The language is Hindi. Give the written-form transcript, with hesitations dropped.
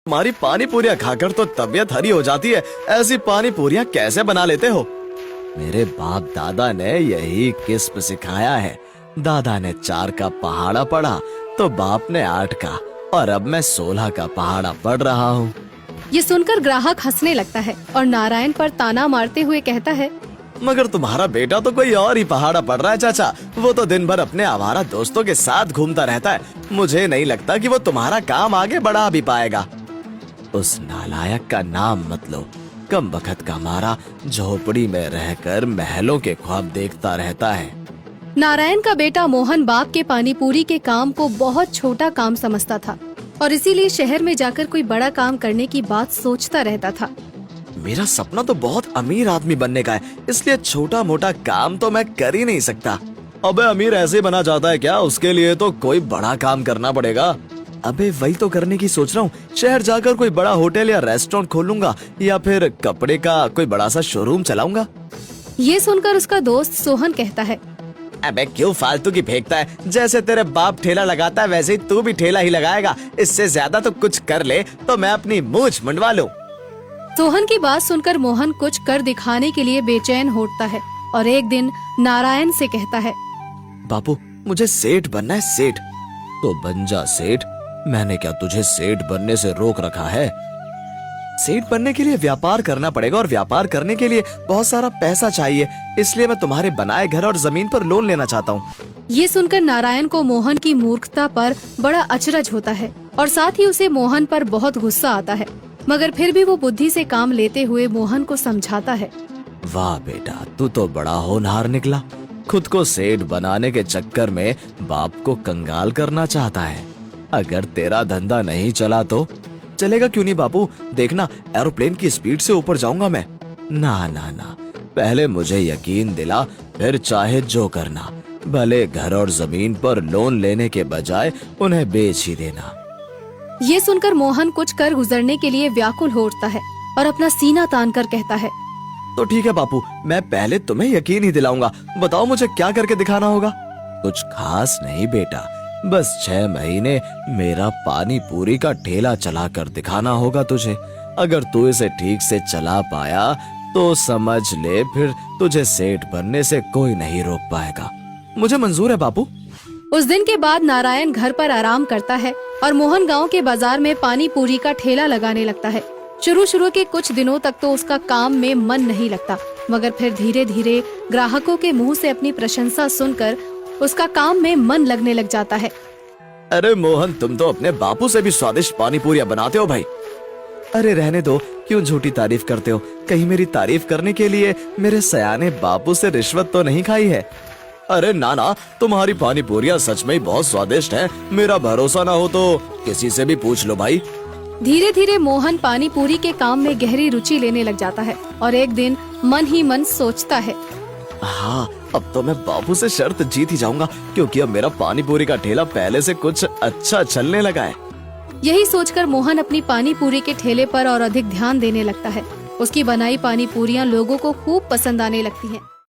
हमारी पानी पूरियाँ खाकर तो तबीयत हरी हो जाती है, ऐसी पानी पूरियाँ कैसे बना लेते हो? मेरे बाप दादा ने यही किस्म सिखाया है। दादा ने 4 का पहाड़ा पढ़ा तो बाप ने 8 का, और अब मैं 16 का पहाड़ा पढ़ रहा हूँ। ये सुनकर ग्राहक हंसने लगता है और नारायण पर ताना मारते हुए कहता है, मगर तुम्हारा बेटा तो कोई और ही पहाड़ा पढ़ रहा है चाचा। वो तो दिन भर अपने आवारा दोस्तों के साथ घूमता रहता है। मुझे नहीं लगता कि वो तुम्हारा काम आगे बढ़ा भी पाएगा। उस नालायक का नाम मत लो। कम बखत का मारा झोपड़ी में रहकर महलों के ख्वाब देखता रहता है। नारायण का बेटा मोहन बाप के पानी पूरी के काम को बहुत छोटा काम समझता था और इसीलिए शहर में जाकर कोई बड़ा काम करने की बात सोचता रहता था। मेरा सपना तो बहुत अमीर आदमी बनने का है, इसलिए छोटा मोटा काम तो मैं कर ही नहीं सकता। अबे अमीर ऐसे बना जाता है क्या? उसके लिए तो कोई बड़ा काम करना पड़ेगा। अबे वही तो करने की सोच रहा हूँ। शहर जाकर कोई बड़ा होटल या रेस्टोरेंट खोलूंगा या फिर कपड़े का कोई बड़ा सा शोरूम चलाऊंगा। ये सुनकर उसका दोस्त सोहन कहता है, अबे क्यों फालतू की फेंकता है? जैसे तेरे बाप ठेला लगाता है वैसे ही तू भी ठेला ही लगाएगा। इससे ज्यादा तो कुछ कर ले तो मैं अपनी मूंछ मुंडवा लूं। सोहन की बात सुनकर मोहन कुछ कर दिखाने के लिए बेचैन होता है और एक दिन नारायण से कहता है, बापू मुझे सेठ बनना है, सेठ। तो बन जा सेठ। मैंने क्या तुझे सेठ बनने से रोक रखा है? सेठ बनने के लिए व्यापार करना पड़ेगा और व्यापार करने के लिए बहुत सारा पैसा चाहिए, इसलिए मैं तुम्हारे बनाए घर और जमीन पर लोन लेना चाहता हूँ। ये सुनकर नारायण को मोहन की मूर्खता पर बड़ा अचरज होता है और साथ ही उसे मोहन पर बहुत गुस्सा आता है, मगर फिर भी वो बुद्धि से काम लेते हुए मोहन को समझाता है। वाह बेटा, तू तो बड़ा होनहार निकला। खुद को सेठ बनाने के चक्कर में बाप को कंगाल करना चाहता है। अगर तेरा धंधा नहीं चला तो चलेगा क्यों नहीं बापू? देखना एरोप्लेन की स्पीड से ऊपर जाऊंगा मैं। ना ना ना, पहले मुझे यकीन दिला, फिर चाहे जो करना। भले घर और जमीन पर लोन लेने के बजाय उन्हें बेच ही देना। ये सुनकर मोहन कुछ कर गुजरने के लिए व्याकुल हो उठता है और अपना सीना तान कर कहता है, तो ठीक है बापू, मैं पहले तुम्हें यकीन ही दिलाऊंगा। बताओ मुझे क्या करके दिखाना होगा? कुछ खास नहीं बेटा, बस 6 महीने मेरा पानी पूरी का ठेला चला कर दिखाना होगा तुझे। अगर तू इसे ठीक से चला पाया तो समझ ले फिर तुझे सेठ बनने से कोई नहीं रोक पाएगा। मुझे मंजूर है बापू। उस दिन के बाद नारायण घर पर आराम करता है और मोहन गांव के बाजार में पानी पूरी का ठेला लगाने लगता है। शुरू के कुछ दिनों तक तो उसका काम में मन नहीं लगता, मगर फिर धीरे धीरे ग्राहकों के मुंह से अपनी प्रशंसा सुनकर उसका काम में मन लगने लग जाता है। अरे मोहन, तुम तो अपने बापू से भी स्वादिष्ट पानी पूरियां बनाते हो भाई। अरे रहने दो, क्यों झूठी तारीफ करते हो? कहीं मेरी तारीफ करने के लिए मेरे सयाने बापू से रिश्वत तो नहीं खाई है? अरे ना ना, तुम्हारी पानी पूरियां सच में ही बहुत स्वादिष्ट हैं। मेरा भरोसा ना हो तो किसी से भी पूछ लो भाई। धीरे धीरे मोहन पानी पूरी के काम में गहरी रुचि लेने लग जाता है और एक दिन मन ही मन सोचता है, हाँ, अब तो मैं बापू से शर्त जीत ही जाऊंगा, क्योंकि अब मेरा पानी पूरी का ठेला पहले से कुछ अच्छा चलने लगा है। यही सोचकर मोहन अपनी पानी पूरी के ठेले पर और अधिक ध्यान देने लगता है। उसकी बनाई पानी पूरियां लोगों को खूब पसंद आने लगती हैं।